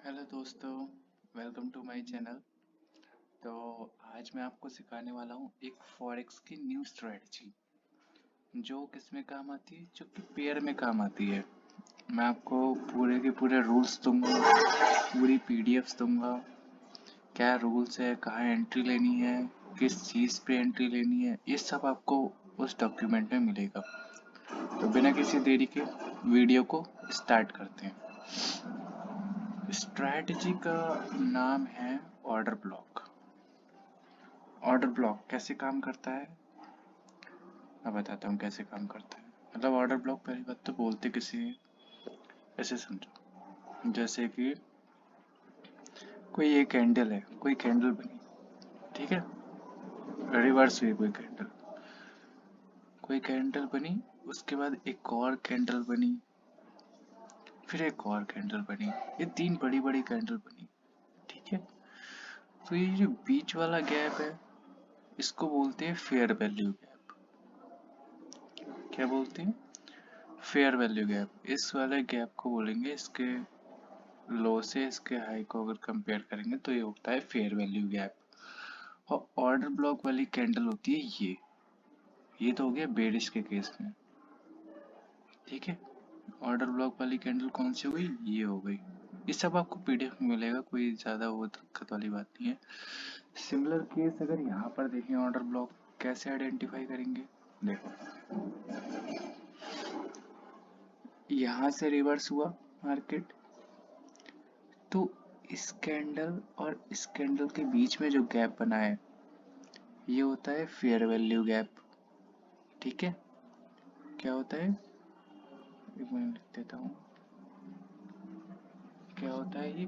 Hello दोस्तों, welcome to my channel. तो आज मैं आपको सिखाने वाला हूँ एक फॉरेक्स की न्यू स्ट्रेटजी जो किस में काम आती है, जो कि पेयर में काम आती है। मैं आपको पूरे के पूरे रूल्स दूंगा, पूरी पीडीएफ्स दूंगा, क्या रूल्स है, कहाँ एंट्री लेनी है, किस चीज़ पे एंट्री लेनी है, ये सब आपको उस डॉक्यूमेंट में मिलेगा। तो बिना किसी देरी के वीडियो को स्टार्ट करते हैं। स्ट्रैटेजी का नाम है ऑर्डर ब्लॉक। ऑर्डर ब्लॉक कैसे काम करता है, मैं बताता हूँ कैसे काम करता है। मतलब ऑर्डर ब्लॉक पहली बात तो बोलते किसी ऐसे समझो, जैसे कि कोई एक कैंडल है, कोई कैंडल बनी, ठीक है, रिवर्स हुई कोई कैंडल बनी, उसके बाद एक और कैंडल बनी, फिर एक और कैंडल बनी, ये तीन बड़ी बड़ी कैंडल बनी, ठीक है। तो ये जो बीच वाला गैप है, इसको बोलते हैं फेयर वैल्यू गैप। क्या बोलते हैं? Fair value gap. इस वाले गैप को बोलेंगे, इसके लो से इसके हाई को अगर कंपेयर करेंगे तो ये होता है फेयर वैल्यू गैप। और ऑर्डर ब्लॉक वाली कैंडल होती है ये तो हो गया बेरिश के केस में, ठीक है। ऑर्डर ब्लॉक वाली कैंडल कौन सी हो गई? ये हो गई। ये सब आपको पीडीएफ में मिलेगा, कोई ज़्यादा वो दिक्कत वाली बात नहीं है। सिमिलर केस अगर यहाँ पर देखें, ऑर्डर ब्लॉक कैसे आइडेंटिफाई करेंगे, देखो यहाँ से रिवर्स हुआ मार्केट, तो इस कैंडल और इस कैंडल के बीच में जो गैप बना है, ये होता है फेयर वैल्यू गैप, ठीक है। क्या होता है, एक मिनट लिख देता हूँ, क्या होता है ये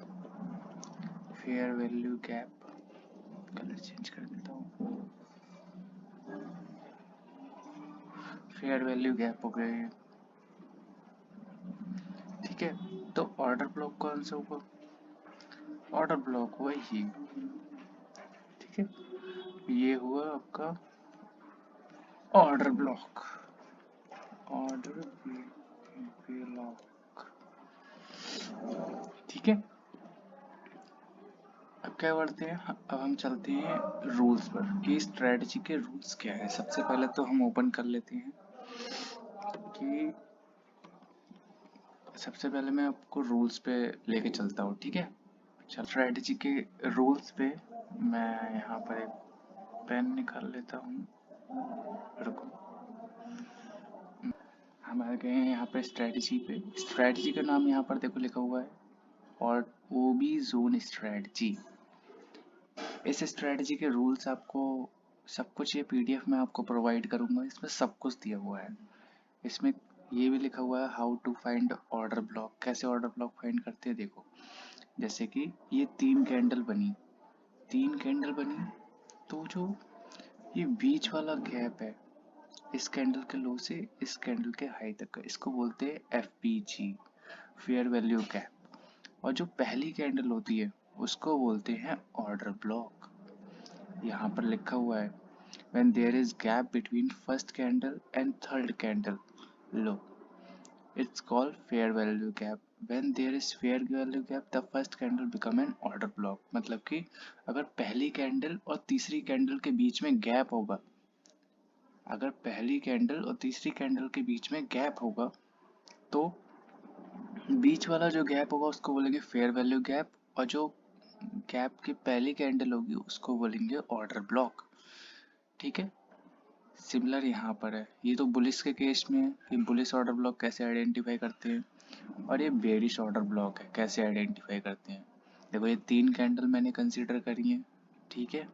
fair value gap. Colour change कर देता हूँ, फेयर वैल्यू गैप हो गया ये, ठीक है। तो ऑर्डर ब्लॉक कौन सा होगा? ऑर्डर ब्लॉक हुआ ये, ठीक है। ये हुआ आपका ऑर्डर ब्लॉक, ऑर्डर ब्लॉक, ठीक है। अब क्या करते हैं, अब हम चलते हैं रूल्स पर कि स्ट्रेटजी के रूल्स क्या है। सबसे पहले तो हम ओपन कर लेते हैं कि सबसे पहले मैं आपको रूल्स पे लेके चलता हूँ, ठीक है। चल, स्ट्रेटजी के रूल्स पे मैं यहाँ पर एक पेन निकाल लेता हूँ, रुको। हम आ गए हैं यहाँ पे स्ट्रेटजी पे। स्ट्रेटजी का नाम यहाँ पर देखो लिखा हुआ है, और ओबी जोन स्ट्रेटजी। इस स्ट्रेटजी के रूल्स आपको सब कुछ ये पीडीएफ में आपको प्रोवाइड करूंगा, इसमें सब कुछ दिया हुआ है। इसमें ये भी लिखा हुआ है how to find order block, कैसे ऑर्डर ब्लॉक फाइंड करते हैं। देखो, जैसे कि ये तीन कैंडल बनी, तो जो ये बीच वाला गैप है, इस कैंडल के लो से इस कैंडल के हाई तक का, इसको बोलते हैं एफपीजी, फेयर वैल्यू गैप। और जो पहली कैंडल होती है उसको बोलते हैं ऑर्डर ब्लॉक। यहाँ पर लिखा हुआ है when there is gap between first candle and third candle low, it's called fair value gap. When there is fair value gap, the first candle become an order block। मतलब कि अगर पहली candle और तीसरी कैंडल के बीच में gap होगा, अगर पहली कैंडल और तीसरी कैंडल के बीच में गैप होगा, तो बीच वाला जो गैप होगा उसको बोलेंगे फेयर वैल्यू गैप, और जो गैप की पहली कैंडल होगी उसको बोलेंगे ऑर्डर ब्लॉक, ठीक है। सिमिलर यहाँ पर है, ये तो बुलिश के केस में है कि बुलिश ऑर्डर ब्लॉक कैसे आइडेंटिफाई करते हैं, और ये बेरिश ऑर्डर ब्लॉक है कैसे आइडेंटिफाई करते हैं। देखो, ये तीन कैंडल मैंने कंसीडर करी है, ठीक है,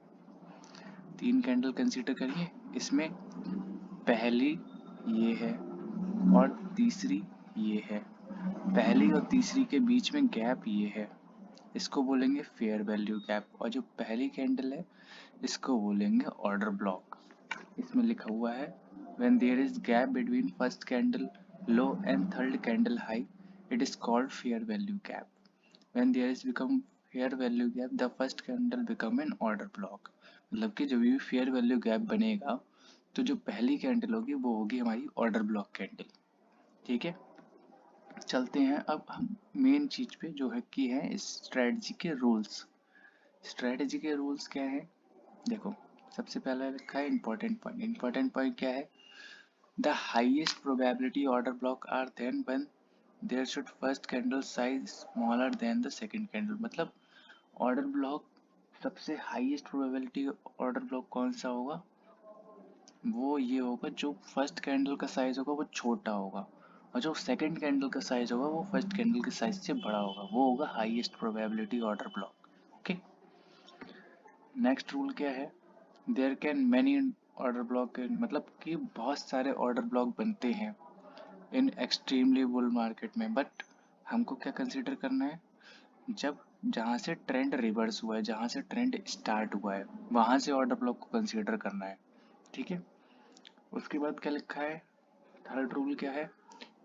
तीन कैंडल कंसीडर करिए। इसमें पहली ये है और तीसरी ये है, पहली और तीसरी के बीच में गैप ये है, इसको बोलेंगे फेयर वैल्यू गैप। और जो पहली कैंडल है इसको बोलेंगे ऑर्डर ब्लॉक। इसमें लिखा हुआ है when there is gap between first candle low and third candle high, it is called fair value gap. When there is become fair value gap, the first candle become an order block। मतलब कि जब भी fair value gap बनेगा तो जो पहली candle होगी वो होगी हमारी ऑर्डर ब्लॉक कैंडल, ठीक है। चलते हैं अब हम मेन चीज पे जो है कि है स्ट्रेटजी के रूल्स। स्ट्रेटजी के रूल्स क्या है? देखो, सबसे पहला लिखा है इंपॉर्टेंट पॉइंट। इंपॉर्टेंट पॉइंट क्या है? The highest probability order block are then when there should first candle size smaller than the second candle. मतलब ऑर्डर ब्लॉक सबसे हाईएस्ट प्रोबेबिलिटी ऑर्डर ब्लॉक कौन सा होगा? वो ये होगा जो फर्स्ट कैंडल का साइज होगा वो छोटा होगा, और जो सेकंड कैंडल का साइज होगा वो फर्स्ट कैंडल के साइज से बड़ा होगा, वो होगा highest probability order block. Okay, next rule क्या है? There can many order block, मतलब कि बहुत सारे ऑर्डर ब्लॉक बनते हैं इन एक्सट्रीमली बुल मार्केट में, बट हमको क्या कंसीडर करना है? जब जहाँ से ट्रेंड रिवर्स हुआ है, जहाँ से ट्रेंड स्टार्ट हुआ है, वहां से ऑर्डर ब्लॉक को कंसीडर करना है। ठीक है, उसके बाद क्या लिखा है? थर्ड रूल क्या है?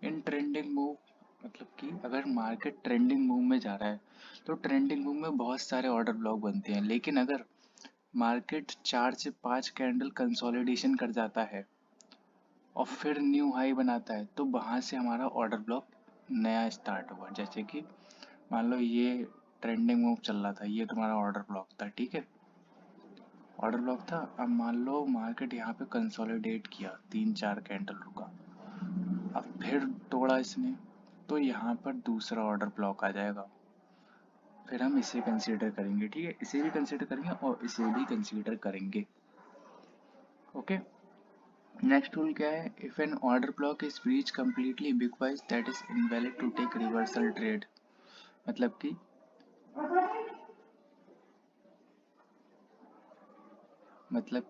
इन ट्रेंडिंग मूव, मतलब कि अगर मार्केट ट्रेंडिंग मूव में जा रहा है तो ट्रेंडिंग मूव में बहुत सारे ऑर्डर ब्लॉक बनते हैं, लेकिन अगर मार्केट 4 से 5 कैंडल कंसोलिडेशन कर जाता है और फिर न्यू हाई बनाता है तो वहां से हमारा ऑर्डर ब्लॉक नया स्टार्ट हुआ। जैसे कि मान लो ये ट्रेंडिंग मूव चल रहा था, ये तुम्हारा ऑर्डर ब्लॉक था, ठीक है, ऑर्डर ब्लॉक था। अब मान लो मार्केट यहाँ पे कंसोलिडेट किया, 3-4 कैंडल रुका, अब फिर तोड़ा इसने, तो यहाँ पर दूसरा ऑर्डर ब्लॉक आ जाएगा, फिर हम इसे कंसीडर करेंगे। ठीक है, इसे भी कंसीडर करेंगे और इसे भी कंसीडर करेंगे। ओके, नेक्स्ट रूल क्या है? If an order block is breach completely wick wise that is invalid to take reversal trade. मतलब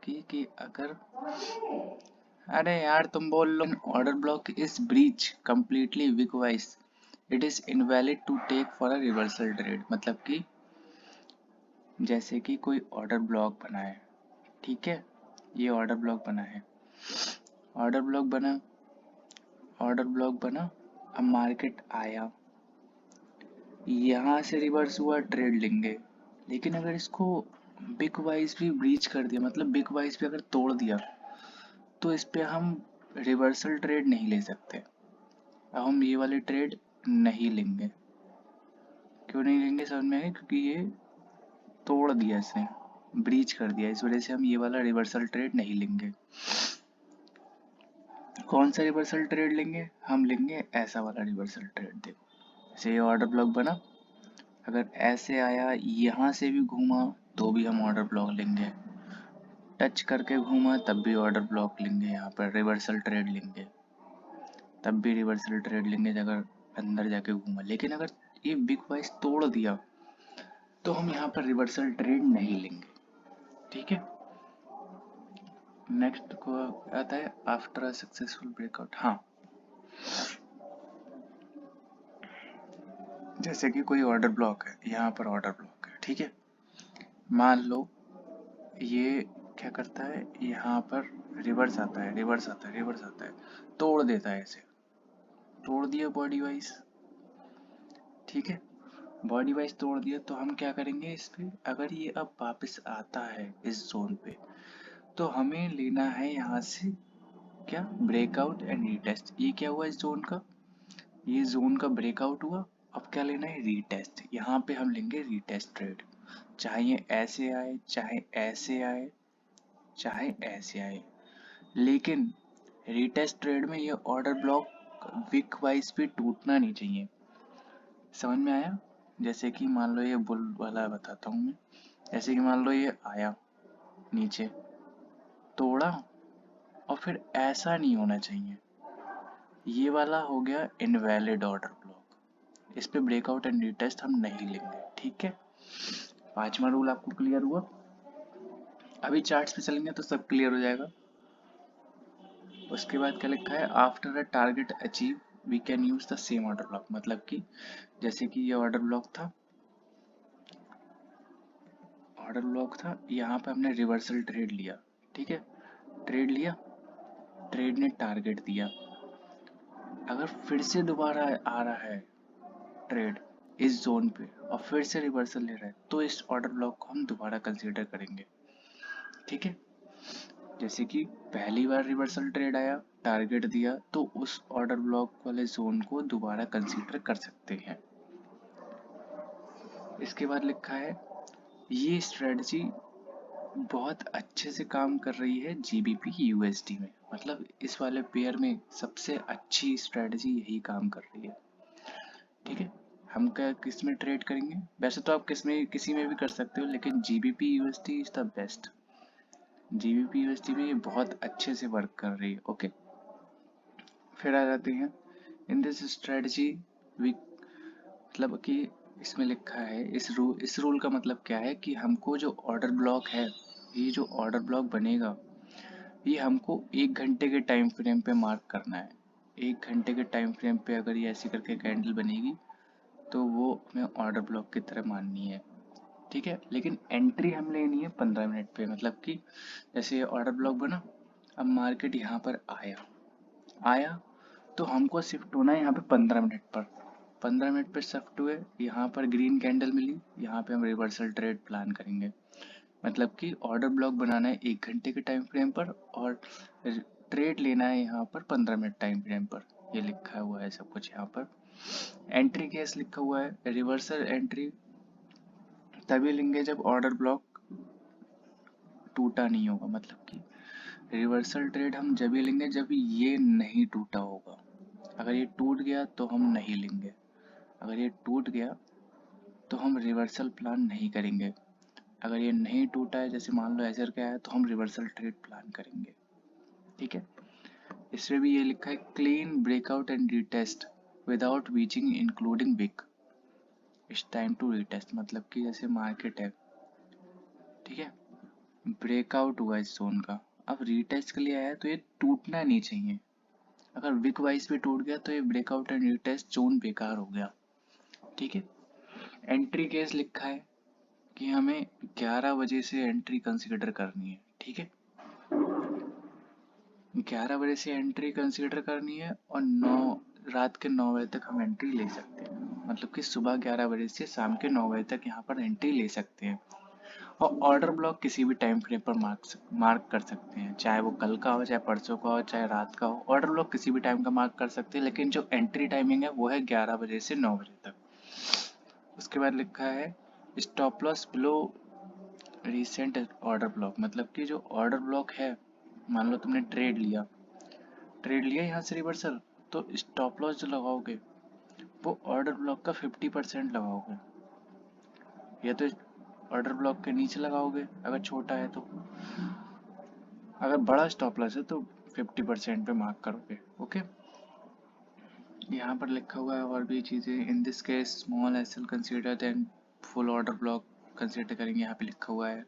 कि कि अगर, अरे यार तुम बोल लो, order block is breach completely wick wise it is invalid to take for a reversal trade. मतलब कि जैसे कि कोई ऑर्डर ब्लॉक बना है, ठीक है, ये ऑर्डर ब्लॉक बना है, ऑर्डर ब्लॉक बना, ऑर्डर ब्लॉक बना, अब मार्केट आया, यहाँ से रिवर्स हुआ, ट्रेड लेंगे। लेकिन अगर इसको बिग वाइज भी ब्रीच कर दिया, मतलब बिग वाइज भी अगर तोड़ दिया, तो इस पे हम रिवर्सल ट्रेड नहीं ले सकते। अब हम ये वाले ट्रेड नहीं लेंगे। क्यों नहीं लेंगे समझ में आएगा? क्योंकि ये तोड़ दिया इसने, ब्रीच कर दिया, इस वजह से हम ये वाला रिवर्सल ट्रेड नहीं लेंगे। कौन सा रिवर्सल ट्रेड लेंगे? हम लेंगे ऐसा वाला रिवर्सल ट्रेड। देखो, जैसे ये ऑर्डर ब्लॉक बना, अगर ऐसे आया, यहाँ से भी घूमा, तो भी हम ऑर्डर ब्लॉक लेंगे, टच करके घूमा तब भी ऑर्डर ब्लॉक लेंगे, यहाँ पर रिवर्सल ट्रेड लेंगे, तब भी रिवर्सल ट्रेड लेंगे अगर अंदर जाके घूमा। लेकिन अगर ये बिग वाइज तोड़ दिया तो हम यहाँ पर रिवर्सल ट्रेड नहीं लेंगे। ठीक है, नेक्स्ट को आता है आफ्टर अ सक्सेसफुल ब्रेकआउट। हाँ, जैसे कि कोई ऑर्डर ब्लॉक है, यहाँ पर ऑर्डर ब्लॉक है, ठीक है, मान लो ये क्या करता है, यहाँ पर रिवर्स आता है, रिवर्स आता है, रिवर्स आता है, तोड़ देता है इसे, तोड़ दिया बॉडी वाइज, ठीक है, बॉडी वाइज तोड़ दिया, तो हम क्या करेंगे इस पे? अगर ये अब वापस आता है इस जोन पे, तो हमें लेना है यहाँ से क्या? Breakout and retest. ये क्या हुआ इस जोन का? ये जोन का ब्रेकआउट हुआ। अब क्या लेना है? रीटेस्ट। यहाँ पे हम लेंगे रीटेस्ट ट्रेड, चाहे ये ऐसे आए, चाहे ऐसे आए, चाहे ऐसे आए, लेकिन रीटेस्ट ट्रेड में ये ऑर्डर ब्लॉक वीक वाइज भी टूटना नहीं चाहिए। समझ में आया? जैसे कि मान लो ये बुल वाला बताता हूँ मैं। जैसे कि मान लो ये आया नीचे, तोड़ा, और फिर ऐसा नहीं होना चाहिए, ये वाला हो गया इनवैलिड ऑर्डर ब्लॉक, इस पे ब्रेकआउट एंड रीटेस्ट हम नहीं लेंगे। ठीक है, पांचवा रूल आपको क्लियर हुआ? अभी चार्ट्स पे चलेंगे तो सब क्लियर हो जाएगा। उसके बाद क्या लिखा है? After a target achieve we can use the same order block. मतलब कि जैसे कि ये ऑर्डर ब्लॉक था, ऑर्डर ब्लॉक था, यहाँ पे हमने रिवर्सल ट्रेड लिया, ठीक है, ट्रेड लिया, ट्रेड ने टारगेट दिया, अगर फिर से दोबारा आ रहा है ट्रेड इस जोन पे और फिर से रिवर्सल ले रहा है, तो इस ऑर्डर ब्लॉक को हम दोबारा कंसीडर करेंगे। ठीक है, जैसे कि पहली बार रिवर्सल ट्रेड आया, टारगेट दिया तो उस ऑर्डर ब्लॉक वाले जोन को दोबारा कंसीडर कर सकते हैं। इसके बाद लिखा है ये स्ट्रेटजी बहुत अच्छे से काम कर रही है जीबीपी यूएसडी में, मतलब इस वाले पेयर में सबसे अच्छी स्ट्रेटजी यही काम कर रही है। ठीक है, हम क्या किस में ट्रेड करेंगे? वैसे तो आप किसी में भी कर सकते हो, लेकिन GBP USD is the best. GBP USD में ये बहुत अच्छे से वर्क कर रही है। ओके, फिर आ जाते हैं इन दिस स्ट्रेटजी वी, मतलब कि इसमें लिखा है इस रूल का मतलब क्या है कि हमको जो ऑर्डर ब्लॉक है, ये जो ऑर्डर ब्लॉक बनेगा ये हमको 1 घंटे के टाइम फ्रेम पे मार्क करना है। 1 घंटे के टाइम फ्रेम पे अगर ये ऐसी करके कैंडल बनेगी तो वो हमें ऑर्डर ब्लॉक की तरह माननी है। ठीक है, लेकिन एंट्री हम लेनी है 15 मिनट पे, मतलब कि जैसे ये ऑर्डर ब्लॉक बना, अब मार्केट यहाँ पर आया आया तो हमको शिफ्ट होना है यहाँ पे 15 मिनट पर। 15 मिनट पर शिफ्ट हुए, यहाँ पर ग्रीन कैंडल मिली, यहाँ पे हम रिवर्सल ट्रेड प्लान करेंगे। मतलब कि ऑर्डर ब्लॉक बनाना है 1 घंटे के टाइम फ्रेम पर और ट्रेड लेना है यहाँ पर 15 मिनट टाइम फ्रेम पर। ये लिखा हुआ है सब कुछ यहाँ पर। एंट्री केस लिखा हुआ है, रिवर्सल एंट्री तभी लेंगे जब ऑर्डर ब्लॉक टूटा नहीं होगा, मतलब कि रिवर्सल ट्रेड हम जब ही लेंगे जब ये नहीं टूटा होगा। अगर ये टूट गया तो हम नहीं लेंगे, अगर ये टूट गया तो हम रिवर्सल प्लान नहीं करेंगे। अगर ये नहीं टूटा है, जैसे मान लो ऐसे करके आया, तो हम रिवर्सल ट्रेड प्लान करेंगे। ठीक है, इसमें भी ये लिखा है clean breakout and retest without wicking including wick, it's time to retest. मतलब कि जैसे मार्केट है, ठीक है, ब्रेकआउट हुआ इस जोन का, अब रीटेस्ट के लिए आया तो ये टूटना नहीं चाहिए। अगर विक वाइज भी टूट गया तो ये ब्रेकआउट एंड रीटेस्ट जोन बेकार हो गया। ठीक है, एंट्री केस लिखा है कि हमें 11 बजे से एंट्री कंसीडर करनी है। ठीक है, 11 बजे से एंट्री कंसीडर करनी है और रात के 9 बजे तक हम एंट्री ले सकते हैं। मतलब कि सुबह 11 बजे से शाम के 9 बजे तक यहाँ पर एंट्री ले सकते हैं। और ऑर्डर ब्लॉक किसी भी टाइम फ्रेम पर मार्क कर सकते हैं, चाहे वो कल का हो, चाहे परसों का हो, चाहे रात का हो। ऑर्डर ब्लॉक किसी भी टाइम का मार्क कर सकते हैं, लेकिन जो एंट्री टाइमिंग है वो है 11 बजे से 9 बजे तक। उसके बाद लिखा है stop loss below recent order block. मतलब कि जो ऑर्डर ब्लॉक है, मान लो तुमने ट्रेड लिया यहाँ से रिवर्सल, तो स्टॉप लॉस जो लगाओगे वो ऑर्डर ब्लॉक का 50% लगाओगे, या तो ऑर्डर ब्लॉक के नीचे लगाओगे अगर छोटा है तो, अगर बड़ा स्टॉप लॉस है तो 50% पे मार्क करोगे। ओके, यहाँ पर लिखा हुआ है और भी चीज़ें, in this case small SL consider then full order block consider करेंगे। यहाँ पे लिखा हुआ है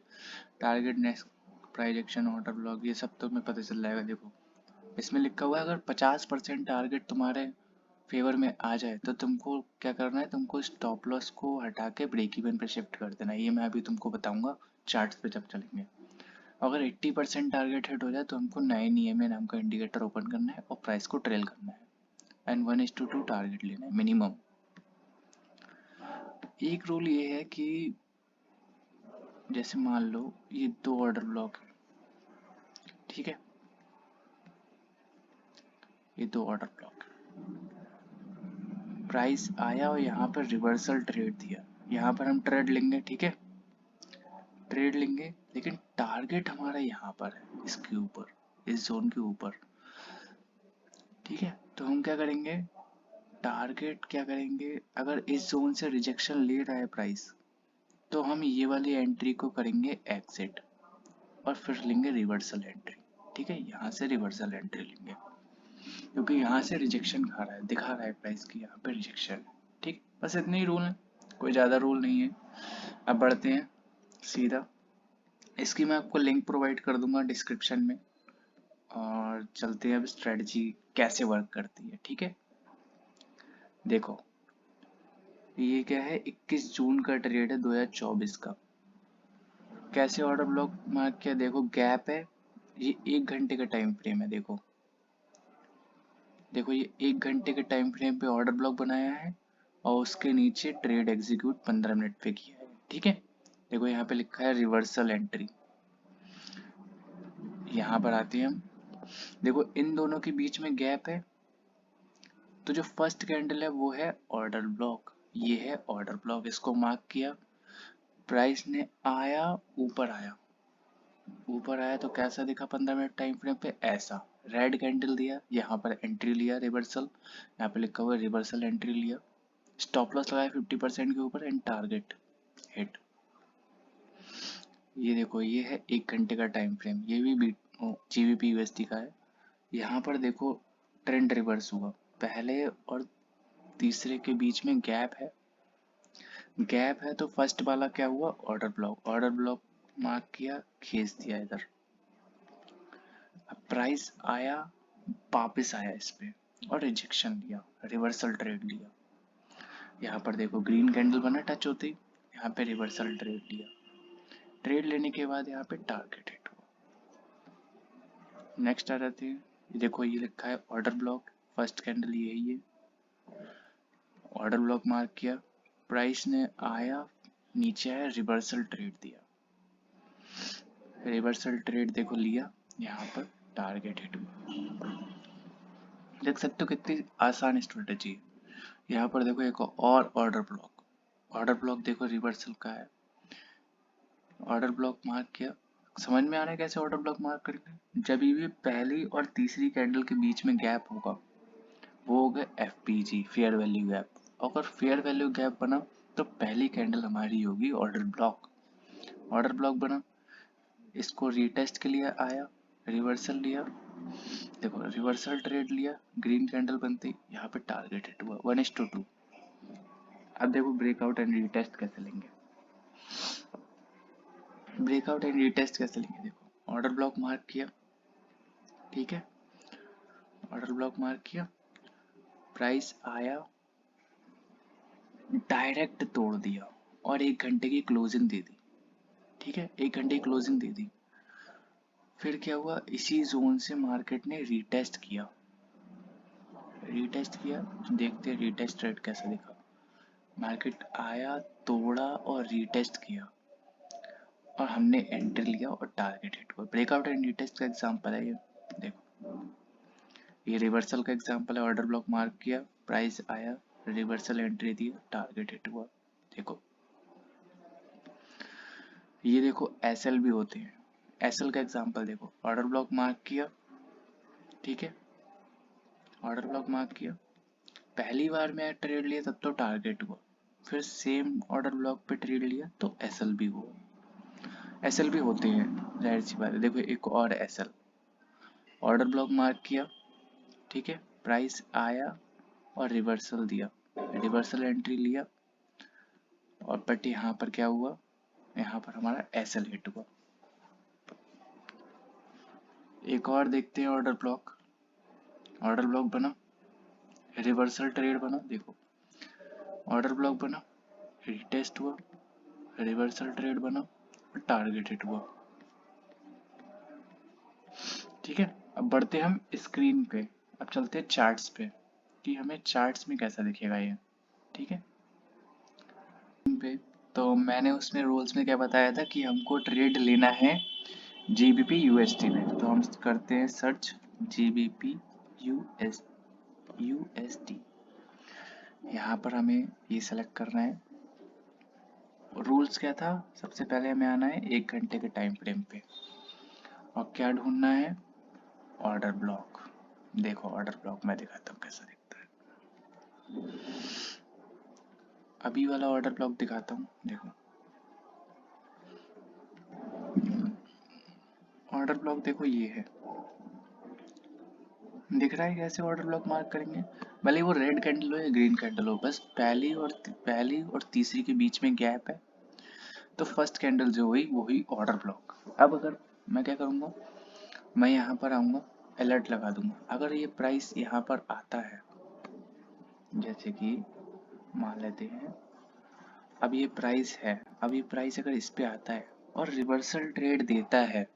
target next price action order block, ये सब तो तुम्हें पता चल जाएगा। देखो इसमें लिखा हुआ है अगर 50% टारगेट तुम्हारे फेवर में आ जाए तो तुमको क्या करना है, तुमको स्टॉप लॉस को हटा के ब्रेक इवन पे शिफ्ट कर देना है। ये मैं अभी तुमको बताऊंगा चार्ट्स पे जब चलेंगे। अगर 80% टारगेट हिट हो जाए तो हमको 9 EMA नाम का इंडिकेटर ओपन करना है और प्राइस को ट्रेल करना है एंड 1:2 टारगेट लेना है मिनिमम। एक रूल ये है कि जैसे मान लो ये 2 ऑर्डर ब्लॉक है, ठीक है, ये 2 ऑर्डर ब्लॉक है, प्राइस आया और यहाँ पर रिवर्सल ट्रेड दिया, यहाँ पर हम ट्रेड लेंगे। ठीक है, ट्रेड लेंगे, लेकिन टारगेट हमारा यहाँ पर है, इसके ऊपर, इस जोन के ऊपर। ठीक है, तो हम क्या करेंगे, टारगेट क्या करेंगे, अगर इस जोन से रिजेक्शन ले रहा है प्राइस तो हम ये वाली एंट्री को करेंगे एग्जिट और फिर लेंगे रिवर्सल एंट्री। ठीक है, यहाँ से रिवर्सल एंट्री लेंगे क्योंकि यहाँ से रिजेक्शन खा रहा है, दिखा रहा है प्राइस की यहाँ पे रिजेक्शन है। ठीक, बस इतने ही रूल है, कोई ज़्यादा रूल नहीं है। अब बढ़ते हैं सीधा, इसकी मैं आपको लिंक प्रोवाइड कर दूंगा डिस्क्रिप्शन में, और चलते हैं अब स्ट्रेटजी कैसे वर्क करती है। ठीक है, देखो ये क्या है, 21 जून का ट्रेड है 2024 का। कैसे ऑर्डर ब्लॉक मार्क किया, देखो गैप है, ये 1 घंटे का टाइम फ्रेम है। देखो देखो ये 1 घंटे के टाइम फ्रेम पे ऑर्डर ब्लॉक बनाया है और उसके नीचे ट्रेड एग्जीक्यूट 15 मिनट पे किया है। ठीक है, देखो यहाँ पे लिखा है रिवर्सल एंट्री, यहाँ पर आते हैं हम देखो इन दोनों के बीच में गैप है, तो जो फर्स्ट कैंडल है वो है ऑर्डर ब्लॉक, ये है ऑर्डर ब्लॉक, इसको मार्क किया। प्राइस ने आया, ऊपर आया, ऊपर आया तो कैसा दिखा 15 मिनट टाइम फ्रेम पे, ऐसा रेड कैंडल दिया, यहाँ पर एंट्री लिया रिवर्सल, यहाँ पे लिखा हुआ रिवर्सल एंट्री लिया, स्टॉप लॉस लगाया 50% के ऊपर एंड टारगेट हिट। ये देखो ये है 1 घंटे का टाइम फ्रेम, ये भी जीबीपी यूएसडी का है। यहाँ पर देखो ट्रेंड रिवर्स हुआ, पहले और तीसरे के बीच में गैप है, गैप है तो फर्स्ट वाला क्या हुआ, order block, order block mark किया, खींच दिया इधर। अब प्राइस आया, वापिस आया इस पे और रिजेक्शन लिया, रिवर्सल ट्रेड लिया। यहाँ पर देखो ग्रीन कैंडल बना टच होते ही, यहाँ पे रिवर्सल ट्रेड लिया, ट्रेड लेने के बाद यहाँ पे टारगेट हिट हुआ। नेक्स्ट आ जाते हैं, ये देखो ये लिखा है ऑर्डर ब्लॉक, फर्स्ट कैंडल यही है, ऑर्डर ब्लॉक मार्क किया, प्राइस ने आया, नीचे आया, रिवर्सल ट्रेड दिया, रिवर्सल ट्रेड देखो लिया, यहाँ पर टारगेट हिट हुआ। देख सकते हो कितनी आसान स्ट्रेटेजी है। यहाँ पर देखो एक और ऑर्डर ब्लॉक, ऑर्डर ब्लॉक देखो रिवर्सल का है, ऑर्डर ब्लॉक मार्क किया। समझ में आ रहा है कैसे ऑर्डर ब्लॉक मार्क करेंगे, जब भी पहली और तीसरी कैंडल के बीच में गैप होगा वो हो गया एफपीजी, फेयर वैल्यू गैप। अगर फेयर वैल्यू गैप बना तो पहली कैंडल हमारी होगी ऑर्डर ब्लॉक, ऑर्डर ब्लॉक बना, इसको रीटेस्ट के लिए आया, रिवर्सल लिया, देखो रिवर्सल ट्रेड लिया, ग्रीन कैंडल बनती, यहाँ पे टारगेट हिट हुआ 1:2। अब देखो ब्रेकआउट एंड रीटेस्ट कैसे लेंगे, ब्रेकआउट एंड रीटेस्ट कैसे लेंगे, देखो ऑर्डर ब्लॉक मार्क किया, ठीक है, ऑर्डर ब्लॉक मार्क किया, प्राइस आया, डायरेक्ट तोड़ दिया और 1 घंटे की क्लोजिंग दे दी, ठीक है, 1 घंटे की क्लोजिंग दे दी। फिर क्या हुआ, इसी जोन से मार्केट ने रीटेस्ट किया, रीटेस्ट किया, देखते हैं रीटेस्ट रेट कैसा दिखा। मार्केट आया, तोड़ा और रीटेस्ट किया और हमने एंट्री लिया और टारगेट हिट हुआ। ब्रेकआउट एंड रीटेस्ट का एग्जांपल है ये, देखो ये रिवर्सल का एग्जांपल है, ऑर्डर ब्लॉक मार्क किया, प्राइस आया, रिवर्सल एंट्री दिया, टारगेट हिट हुआ। देखो ये देखो एसएल भी होते हैं, एसएल का एग्जांपल देखो, ऑर्डर ब्लॉक मार्क किया, ठीक है, ऑर्डर ब्लॉक मार्क किया, पहली बार में ट्रेड लिया तब तो टारगेट हुआ, फिर सेम ऑर्डर ब्लॉक पे ट्रेड लिया तो एसएल भी हुआ, एसएल भी होते हैं, जाहिर सी बात है। देखो एक और एसएल, ऑर्डर ब्लॉक मार्क किया, ठीक है, प्राइस आया और रिवर्सल दिया, रिवर्सल एंट्री लिया और बट यहाँ पर क्या हुआ, यहाँ पर हमारा एसएल हिट हुआ। एक और देखते हैं ऑर्डर ब्लॉक, ऑर्डर ब्लॉक बना, रिवर्सल ट्रेड बना, देखो ऑर्डर ब्लॉक बना, रिटेस्ट हुआ, रिवर्सल ट्रेड बना और टारगेट हिट हुआ, ठीक है। अब बढ़ते हम स्क्रीन पे, अब चलते हैं चार्ट्स पे कि हमें चार्ट्स में कैसा दिखेगा ये, ठीक है। पे तो मैंने उसमें रूल्स में क्या बताया था कि हमको ट्रेड लेना है जीबीपी यूएसडी में, तो हम करते हैं सर्च जीबीपी यूएसडी, यहाँ पर हमें ये सेलेक्ट करना है। रूल्स क्या था, सबसे पहले हमें आना है 1 घंटे के टाइम फ्रेम पे और क्या ढूंढना है, ऑर्डर ब्लॉक। देखो ऑर्डर ब्लॉक मैं दिखाता हूँ कैसा दिखता है, अभी वाला ऑर्डर ब्लॉक दिखाता हूँ, देखो ऑर्डर ब्लॉक देखो ये है, दिख रहा है कैसे ऑर्डर ब्लॉक मार्क करेंगे, भले वो रेड कैंडल हो या ग्रीन कैंडल हो, बस पहली और तीसरी के बीच में गैप है तो फर्स्ट कैंडल जो हुई वो हुई ऑर्डर ब्लॉक। अब अगर मैं क्या करूँगा, मैं यहाँ पर आऊँगा, अलर्ट लगा दूंगा, अगर ये प्राइस यहाँ पर आता है, जैसे कि मान लेते हैं अब ये प्राइस है, अब ये प्राइस अगर इस पे आता है और रिवर्सल ट्रेड देता है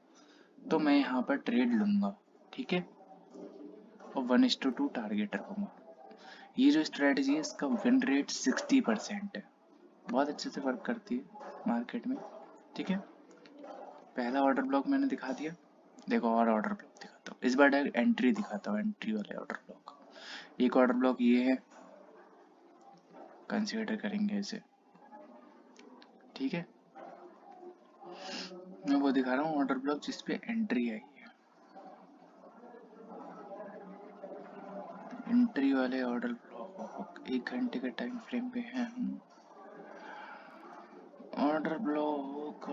तो मैं यहाँ पर ट्रेड लूंगा, ठीक है, और 1:2 टारगेट रखूंगा। ये जो स्ट्रेटजी है इसका विन रेट 60% है, बहुत अच्छे से वर्क करती है मार्केट में, ठीक है। पहला ऑर्डर ब्लॉक मैंने दिखा दिया, देखो और ऑर्डर ब्लॉक दिखाता हूँ, इस बार डायरेक्ट एंट्री दिखाता हूँ, एंट्री वाले ऑर्डर ब्लॉक। एक ऑर्डर ब्लॉक ये है, कंसीडर करेंगे इसे, ठीक है। मैं वो दिखा रहा हूँ ऑर्डर ब्लॉक जिसपे एंट्री आई है, एंट्री वाले ऑर्डर ब्लॉक 1 घंटे के टाइम फ्रेम पे हैं हम। ऑर्डर ब्लॉक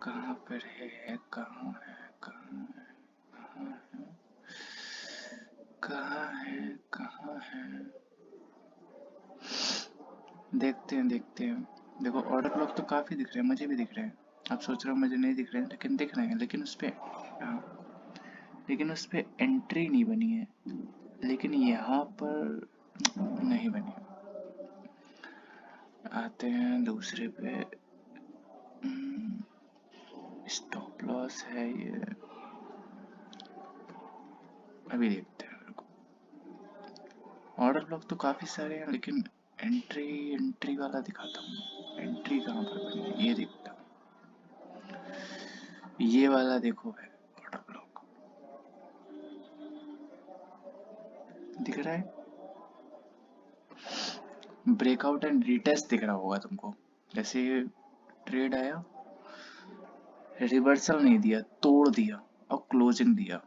कहाँ पर है, कहाँ है, कहाँ है, कहाँ है, कहाँ है, कहाँ है? देखते हैं, देखते हैं। देखो ऑर्डर ब्लॉक तो काफी दिख रहे हैं, मुझे भी दिख रहे हैं। आप सोच रहे हो मुझे नहीं दिख रहे हैं, लेकिन दिख रहे हैं। लेकिन उस पे एंट्री नहीं बनी है, लेकिन यहाँ पर नहीं बनी है। आते हैं दूसरे पे। स्टॉप लॉस है ये, अभी देखते हैं। ऑर्डर ब्लॉक तो काफी सारे हैं, लेकिन एंट्री वाला दिखाता हूँ। एंट्री कहाँ पर बनी है ये देखता हूँ। ये वाला देखो है ऑर्डर ब्लॉक, दिख रहा है। ब्रेकआउट एंड रीटेस्ट दिख रहा होगा तुमको। जैसे ट्रेड आया, रिवर्सल नहीं दिया, तोड़ दिया और क्लोजिंग दिया,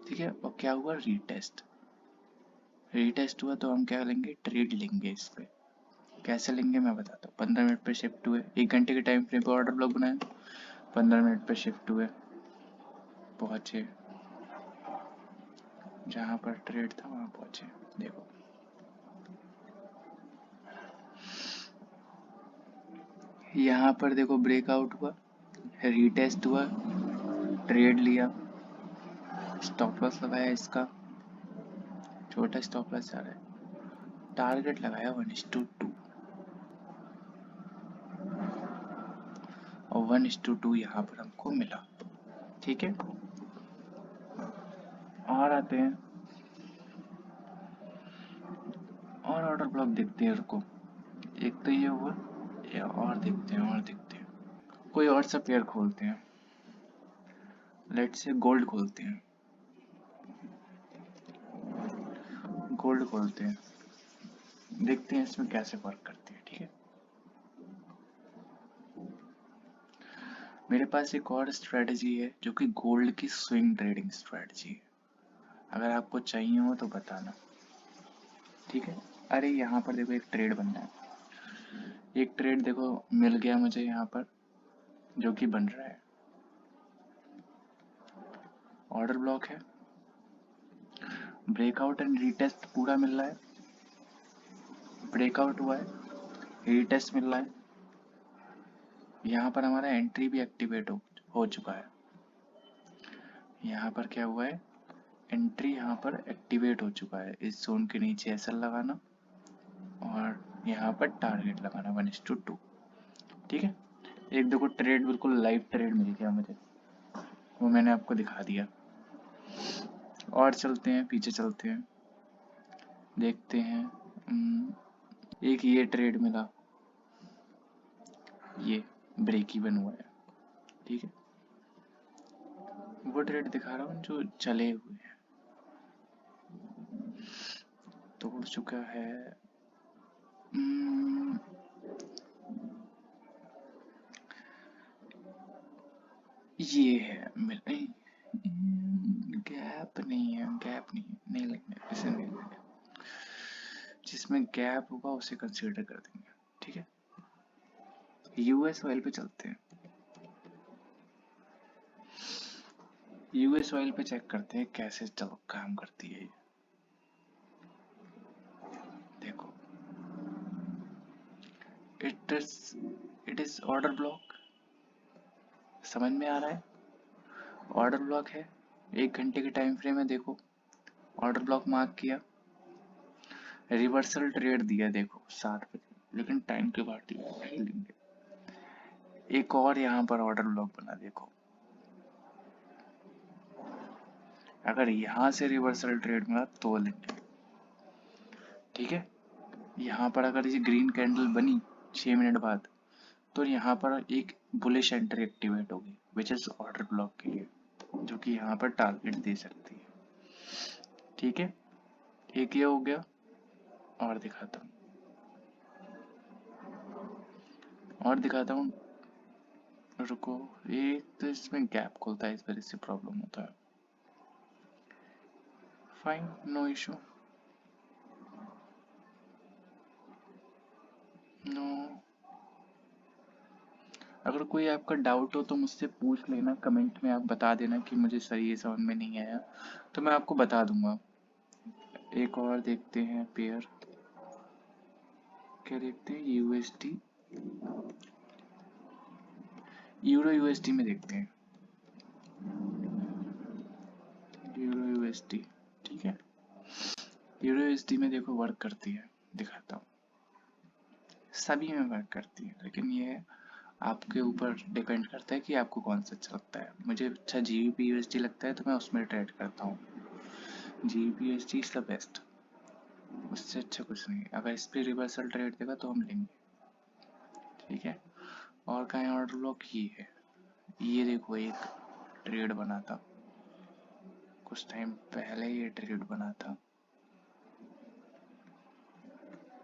ठीक है। और क्या हुआ, रीटेस्ट। रीटेस्ट हुआ तो हम क्या लेंगे, ट्रेड लेंगे इस पे। कैसे लेंगे मैं बताता हूँ। 15 मिनट पे शिफ्ट हुए, 1 घंटे के टाइम फ्रेम पे ऑर्डर ब्लॉक बनाया, 15 मिनट पे शिफ्ट हुए, पहुंचे जहां पर ट्रेड था वहां पहुंचे। देखो यहाँ पर देखो ब्रेकआउट हुआ, रीटेस्ट हुआ, ट्रेड लिया, स्टॉप लॉस लगाया, इसका छोटा स्टॉप लॉस जा रहा है, टारगेट लगाया 1:2 और 1:2 यहाँ पर हमको मिला, ठीक है। और आते हैं और ऑर्डर ब्लॉक देखते हैं, रुको। एक तो ये हुआ, ये और देखते हैं, और देखते हैं। कोई और सा पेयर खोलते हैं, लेट से गोल्ड खोलते हैं, गोल्ड खोलते हैं, देखते हैं इसमें कैसे वर्क करती है, ठीक है। मेरे पास एक और स्ट्रेटजी है जो कि गोल्ड की स्विंग ट्रेडिंग स्ट्रेटजी है, अगर आपको चाहिए हो तो बताना, ठीक है। अरे यहाँ पर देखो एक ट्रेड बनना है, एक ट्रेड देखो मिल गया मुझे यहाँ पर, जो कि बन रहा है। ऑर्डर ब्लॉक है, ब्रेकआउट एंड रीटेस्ट पूरा मिल रहा है, ब्रेकआउट हुआ है, रीटेस्ट मिल रहा है। यहाँ पर हमारा एंट्री भी एक्टिवेट हो चुका है। यहाँ पर क्या हुआ है, एंट्री यहाँ पर एक्टिवेट हो चुका है। इस जोन के नीचे एसएल लगाना और यहाँ पर टारगेट लगाना 1:2, ठीक है। एक देखो ट्रेड बिल्कुल लाइव ट्रेड मिल गया मुझे, वो मैंने आपको दिखा दिया। और चलते हैं, पीछे चलते हैं, देखते हैं। एक ये ट्रेड मिला, ये ब्रेक इवन हुआ है, ठीक है। वो ट्रेड दिखा रहा हूँ जो चले हुए हैं, तोड़ चुका है। ये है मिल नहीं, गैप नहीं है, गैप नहीं है, नहीं लेंगे इसे, नहीं लेंगे। जिसमें गैप होगा उसे कंसीडर कर देंगे, ठीक है। यूएस ऑयल पे चलते हैं, यूएस ऑयल पे चेक करते हैं कैसे चलो काम करती है ये। देखो इट इज ऑर्डर ब्लॉक, समझ में आ रहा है। ऑर्डर ब्लॉक है, 1 घंटे के टाइम फ्रेम में, देखो ऑर्डर ब्लॉक मार्क किया, रिवर्सल ट्रेड दिया, देखो 7 बजे, लेकिन टाइम के बाद दिया, नहीं लेंगे। एक और यहाँ पर ऑर्डर ब्लॉक बना, देखो अगर यहाँ से रिवर्सल ट्रेड मिला तो लेंगे, ठीक है। यहाँ पर अगर ये ग्रीन कैंडल बनी 6 मिनट बाद, तो यहाँ पर एक बुलिश एंट्री एक्टिवेट होगी, विच इज ऑर्डर ब्लॉक के लिए, जो कि यहाँ पर टारगेट दे सकती है। ठीक है, एक ये हो गया। और दिखाता हूँ, और दिखाता हूँ, रुको। एक तो इसमें गैप खुलता है, इस वजह से प्रॉब्लम होता है। Fine, no issue, no. अगर कोई आपका डाउट हो तो मुझसे पूछ लेना, कमेंट में आप बता देना कि मुझे सही ये समझ में नहीं आया, तो मैं आपको बता दूंगा। एक और देखते हैं पेयर, क्या देखते हैं, यूएसडी, यूरो यूएसडी में देखते हैं, यूरो यूएसडी। ठीक है, यूरो यूएसडी में देखो वर्क करती है, दिखाता हूँ। सभी में वर्क करती है, लेकिन ये आपके ऊपर डिपेंड करता है कि आपको कौन सा अच्छा लगता है। मुझे अच्छा जीबीपी यूएसडी लगता है तो मैं उसमें ट्रेड करता हूँ। GBP USD is the best, उससे अच्छा कुछ नहीं। अगर इस पे रिवर्सल ट्रेड देगा तो हम लेंगे। ठीक है, और कहीं ऑर्डर ब्लॉक ये है, ये देखो एक ट्रेड बना था कुछ टाइम पहले, ये ट्रेड बना था।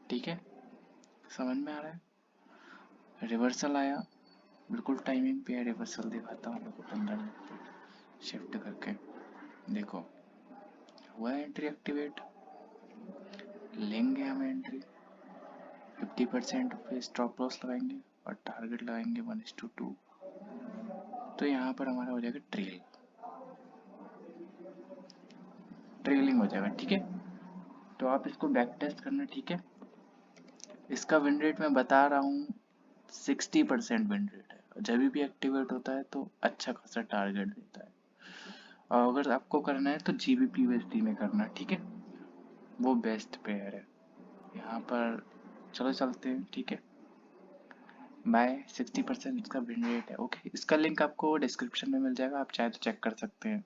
ठीक है, समझ में आ रहा है। रिवर्सल आया, बिल्कुल टाइमिंग पे है। रिवर्सल दिखाता हूँ आपको 15 मिनट पे शिफ्ट करके, देखो हुआ एंट्री एक्टिवेट, लेंगे हम एंट्री। 50% पे स्टॉप लॉस लगाएंगे और टारगेट लगाएंगे 1:2। तो यहाँ पर हमारा हो जाएगा ट्रेलिंग हो जाएगा। ठीक है, तो आप इसको बैक टेस्ट करना। ठीक है, इसका विन रेट मैं बता रहा हूँ 60% विन रेट है। जब भी एक्टिवेट होता है तो अच्छा खासा टारगेट देता है। और अगर आपको करना है तो जीबीपी यूएसडी में करना। ठीक है, वो बेस्ट पेयर है यहाँ पर। चलो चलते हैं। ठीक है, बाय। 60% इसका विन रेट है। ओके, इसका लिंक आपको डिस्क्रिप्शन में मिल जाएगा, आप चाहे तो चेक कर सकते हैं।